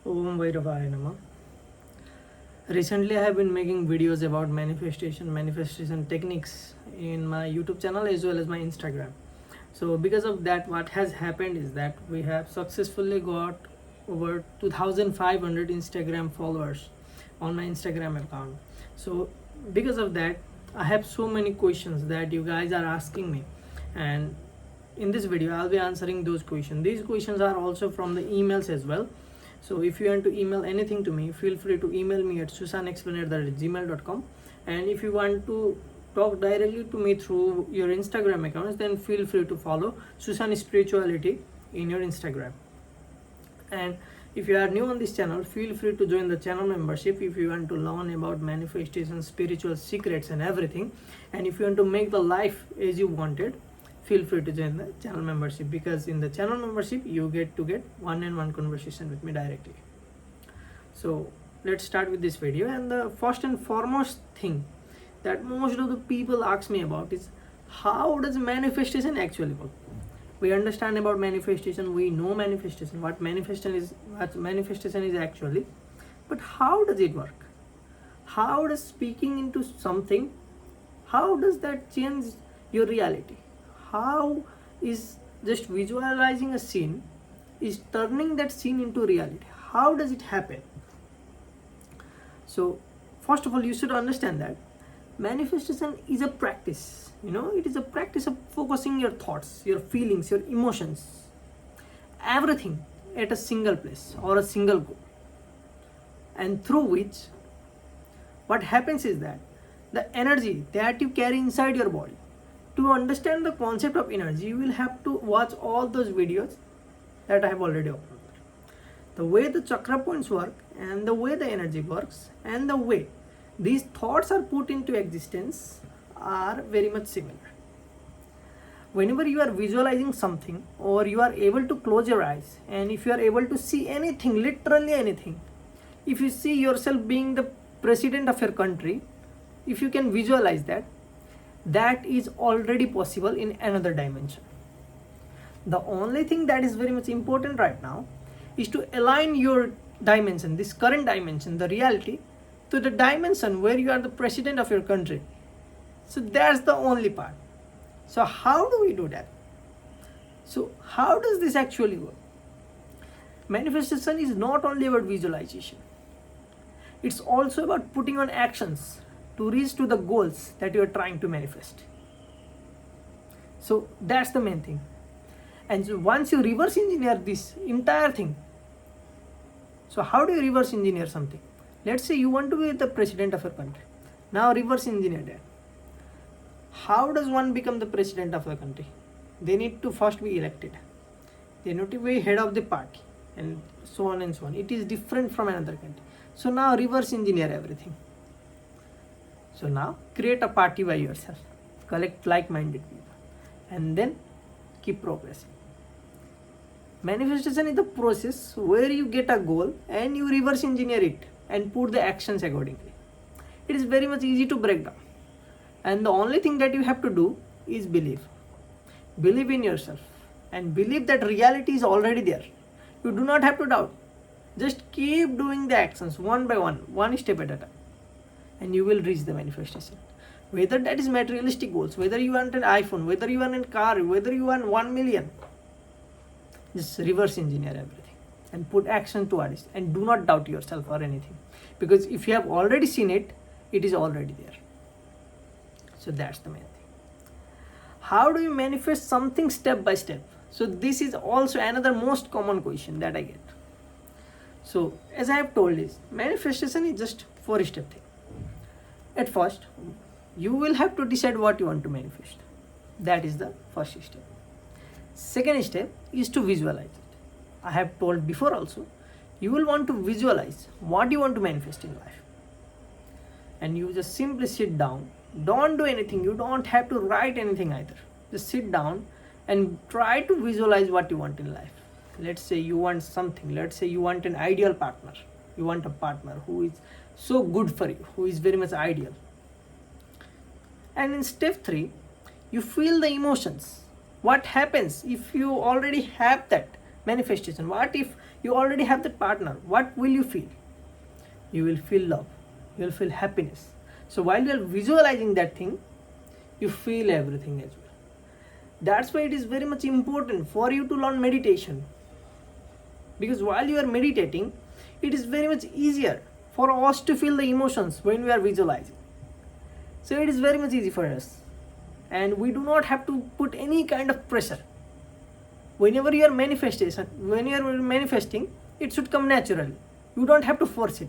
Om Bhairavaya Namah. Recently, I have been making videos about manifestation techniques in my YouTube channel as well as my Instagram. So, because of that, what has happened is that we have successfully got over 2,500 Instagram followers on my Instagram account. So, because of that, I have so many questions that you guys are asking me, and in this video, I'll be answering those questions. These questions are also from the emails as well. So if you want to email anything to me, feel free to email me at susanexplainer@gmail.com. And if you want to talk directly to me through your Instagram accounts, then feel free to follow Susan Spirituality in your Instagram. And if you are new on this channel, feel free to join the channel membership if you want to learn about manifestation, spiritual secrets and everything. And if you want to make the life as you wanted, feel free to join the channel membership, because in the channel membership you get to get one-on-one conversation with me directly. So let's start with this video. And the first and foremost thing that most of the people ask me about is, how does manifestation actually work? We understand about manifestation, we know manifestation, what manifestation is actually, but how does it work? How does speaking into something, how does that change your reality? How is just visualizing a scene is turning that scene into reality? How does it happen? So first of all, you should understand that manifestation is a practice. It is a practice of focusing your thoughts, your feelings, your emotions, everything at a single place or a single goal, and through which what happens is that the energy that you carry inside your body, to understand the concept of energy, you will have to watch all those videos that I have already uploaded. The way the chakra points work, and the way the energy works, and the way these thoughts are put into existence are very much similar. Whenever you are visualizing something, or you are able to close your eyes, and if you are able to see anything, literally anything, if you see yourself being the president of your country, if you can visualize that, that is already possible in another dimension. The only thing that is very much important right now is to align your dimension, this current dimension, the reality, to the dimension where you are the president of your country. So that's the only part. So how do we do that? So how does this actually work? Manifestation is not only about visualization. It's also about putting on actions to reach to the goals that you are trying to manifest. So that's the main thing. And so once you reverse engineer this entire thing, so how do you reverse engineer something? Let's say you want to be the president of your country. Now reverse engineer that. How does one become the president of the country? They need to first be elected. They need to be head of the party, and so on and so on. It is different from another country. So now reverse engineer everything. So now create a party by yourself, collect like-minded people, and then keep progressing. Manifestation is the process where you get a goal and you reverse engineer it and put the actions accordingly. It is very much easy to break down. And the only thing that you have to do is believe. Believe in yourself and believe that reality is already there. You do not have to doubt. Just keep doing the actions one by one step at a time, and you will reach the manifestation. Whether that is materialistic goals, whether you want an iPhone, whether you want a car, whether you want 1 million, just reverse engineer everything and put action towards it, and do not doubt yourself or anything, because if you have already seen it, it is already there. So that's the main thing. How do you manifest something step by step? So this is also another most common question that I get. So as I have told is, manifestation is just 4-step thing. At first, you will have to decide what you want to manifest. That is the first step. Second step is to visualize it. I have told before also, you will want to visualize what you want to manifest in life. And you just simply sit down. Don't do anything. You don't have to write anything either. Just sit down and try to visualize what you want in life. Let's say you want something. Let's say you want an ideal partner. You want a partner who is so good for you, who is very much ideal. And in step 3, you feel the emotions. What happens if you already have that manifestation? What if You already have that partner. What will you feel? You will feel love, you will feel happiness. So while you are visualizing that thing, you feel everything as well. That's why it is very much important for you to learn meditation, because while you are meditating, it is very much easier for us to feel the emotions when we are visualizing. So it is very much easy for us, and we do not have to put any kind of pressure. Whenever you are manifesting, it should come naturally. You don't have to force it.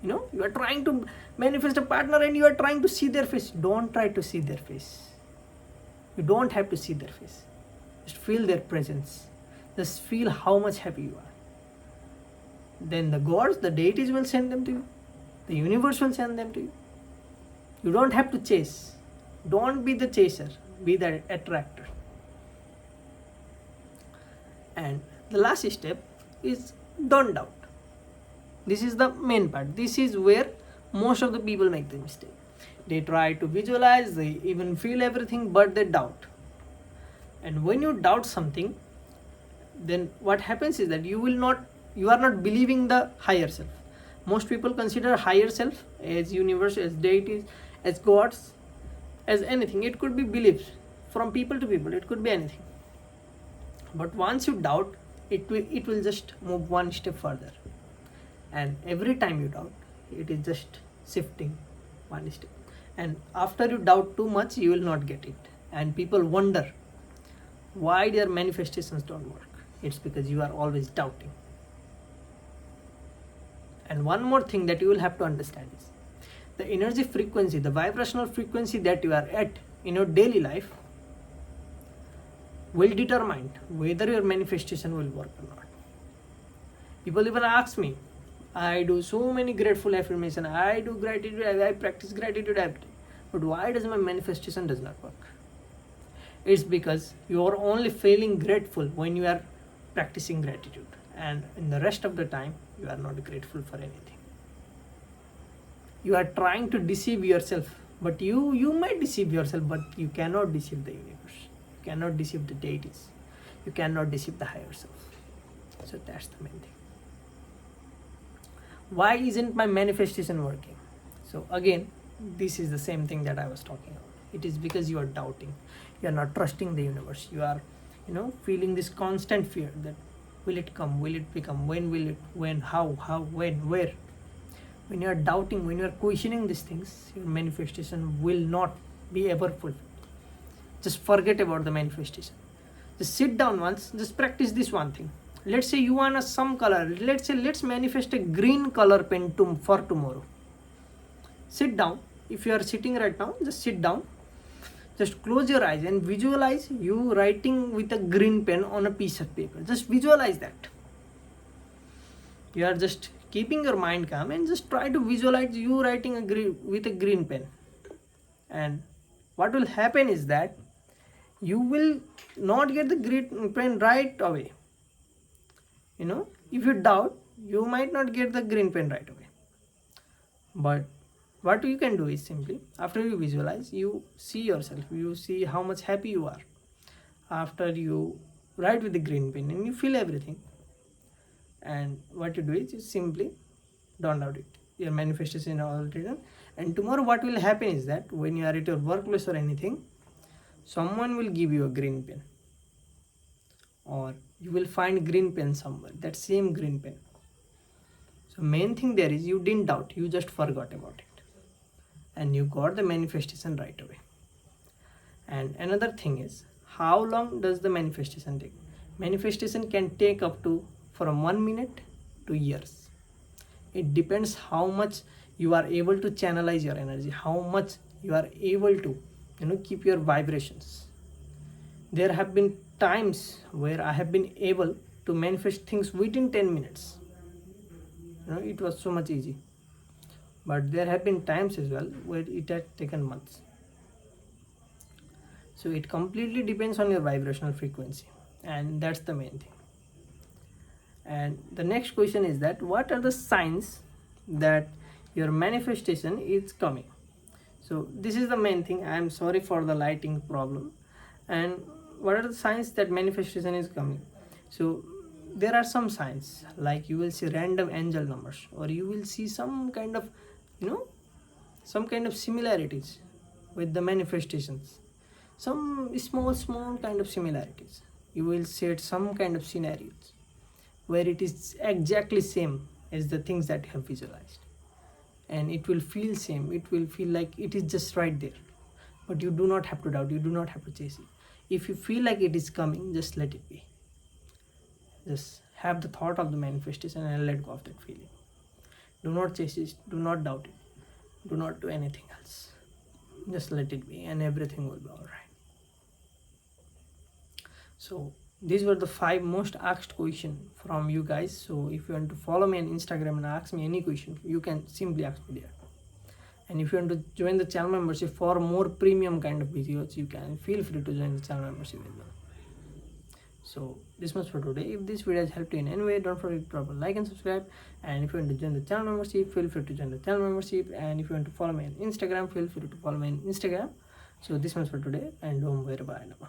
You are trying to manifest a partner and you are trying to see their face. Don't try to see their face. You don't have to see their face. Just feel their presence. Just feel how much happy you are. Then the gods, the deities will send them to you. The universe will send them to you. You don't have to chase. Don't be the chaser, be the attractor. And the last step is don't doubt. This is the main part. This is where most of the people make the mistake. They try to visualize, they even feel everything, but they doubt. And when you doubt something, then what happens is that you are not believing the higher self. Most people consider higher self as universe, as deities, as gods, as anything. It could be beliefs from people to people. It could be anything. But once you doubt, it will just move one step further. And every time you doubt, it is just shifting one step. And after you doubt too much, you will not get it. And people wonder why their manifestations don't work. It's because you are always doubting. And one more thing that you will have to understand is the energy frequency, the vibrational frequency that you are at in your daily life will determine whether your manifestation will work or not. People even ask me, I do so many grateful affirmation, I do gratitude, I practice gratitude every day, but why does my manifestation does not work? It's because you are only feeling grateful when you are practicing gratitude, and in the rest of the time you are not grateful for anything. You are trying to deceive yourself, but you might deceive yourself, but you cannot deceive the universe, you cannot deceive the deities, you cannot deceive the higher self. So that's the main thing. Why isn't my manifestation working? So again, this is the same thing that I was talking about. It is because you are doubting, you are not trusting the universe. You are feeling this constant fear that will it come, will it become, when, how, when, where. When you are doubting, when you are questioning these things, your manifestation will not be ever fulfilled. Just forget about the manifestation. Just sit down once, just practice this one thing. Let's say you want some color. Let's manifest a green color pen for tomorrow. Sit down. If you are sitting right now, just sit down. Just close your eyes and visualize you writing with a green pen on a piece of paper. Just visualize that. You are just keeping your mind calm and just try to visualize you writing with a green pen. And what will happen is that you will not get the green pen right away. If you doubt, you might not get the green pen right away. But what you can do is simply, after you visualize, you see yourself, you see how much happy you are after you write with the green pen, and you feel everything. And what you do is you simply don't doubt it. Your manifestation is already done. And tomorrow what will happen is that when you are at your workplace or anything, someone will give you a green pen, or you will find green pen somewhere, that same green pen. So main thing there is you didn't doubt, you just forgot about it, and you got the manifestation right away. And another thing is, how long does the manifestation take? Manifestation can take up to from 1 minute to years. It depends how much you are able to channelize your energy, how much you are able to keep your vibrations. There have been times where I have been able to manifest things within 10 minutes. It was so much easy. But there have been times as well where it had taken months. So it completely depends on your vibrational frequency, and that's the main thing. And the next question is that what are the signs that your manifestation is coming? So this is the main thing. I am sorry for the lighting problem. And what are the signs that manifestation is coming? So there are some signs, like you will see random angel numbers, or you will see some kind of, you know, some kind of similarities with the manifestations, some small kind of similarities. You will set some kind of scenarios where it is exactly same as the things that you have visualized, and it will feel same, it will feel like it is just right there. But you do not have to doubt, you do not have to chase it. If you feel like it is coming, just let it be. Just have the thought of the manifestation and let go of that feeling. Do not chase it, do not doubt it, do not do anything else. Just let it be, and everything will be all right. So these were the 5 most asked question from you guys. So if you want to follow me on Instagram and ask me any question, you can simply ask me there. And if you want to join the channel membership for more premium kind of videos, you can feel free to join the channel membership as well. So this much for today. If this video has helped you in any way, don't forget to drop a like and subscribe. And if you want to join the channel membership, feel free to join the channel membership. And if you want to follow me on Instagram, feel free to follow me on Instagram. So this much for today, and Om Bye Bye.